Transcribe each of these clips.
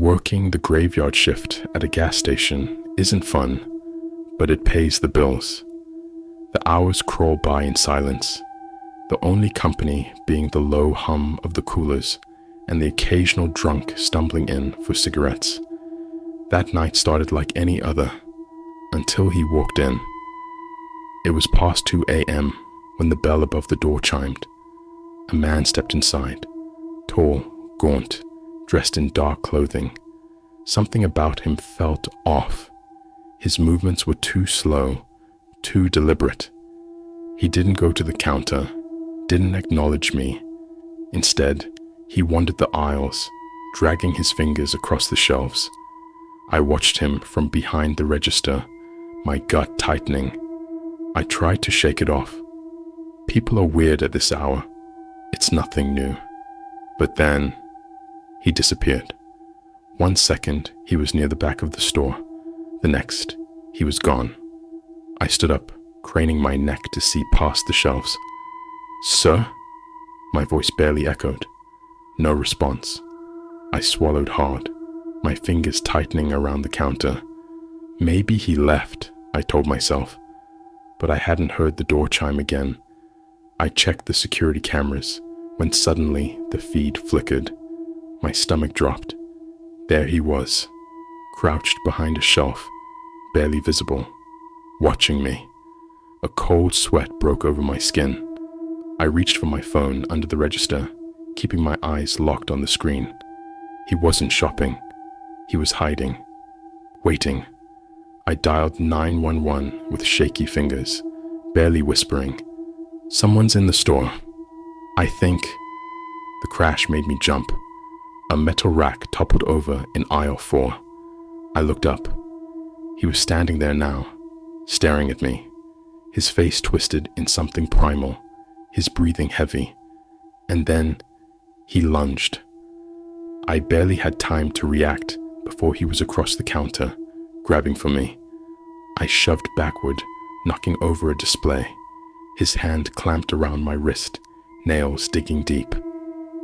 Working the graveyard shift at a gas station isn't fun, but it pays the bills. The hours crawl by in silence, the only company being the low hum of the coolers and the occasional drunk stumbling in for cigarettes. That night started like any other, until he walked in. It was past 2 a.m. when the bell above the door chimed. A man stepped inside, tall, gaunt, dressed in dark clothing. Something about him felt off. His movements were too slow, too deliberate. He didn't go to the counter, didn't acknowledge me. Instead, he wandered the aisles, dragging his fingers across the shelves. I watched him from behind the register, my gut tightening. I tried to shake it off. People are weird at this hour. It's nothing new. But then, he disappeared. 1 second, he was near the back of the store. The next, he was gone. I stood up, craning my neck to see past the shelves. "Sir?" My voice barely echoed. No response. I swallowed hard, my fingers tightening around the counter. Maybe he left, I told myself, but I hadn't heard the door chime again. I checked the security cameras when suddenly the feed flickered. My stomach dropped. There he was, crouched behind a shelf, barely visible, watching me. A cold sweat broke over my skin. I reached for my phone under the register, keeping my eyes locked on the screen. He wasn't shopping. He was hiding, waiting. I dialed 911 with shaky fingers, barely whispering, "Someone's in the store. I think." The crash made me jump. A metal rack toppled over in aisle 4. I looked up. He was standing there now, staring at me, his face twisted in something primal, his breathing heavy. And then he lunged. I barely had time to react before he was across the counter, grabbing for me. I shoved backward, knocking over a display. His hand clamped around my wrist, nails digging deep.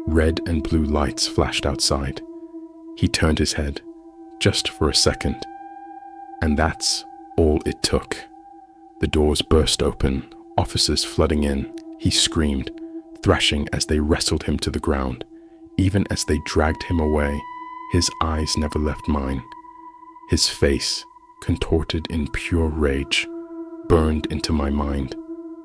Red and blue lights flashed outside. He turned his head, just for a second. And that's all it took. The doors burst open, officers flooding in. He screamed, thrashing as they wrestled him to the ground. Even as they dragged him away, his eyes never left mine. His face, contorted in pure rage, burned into my mind.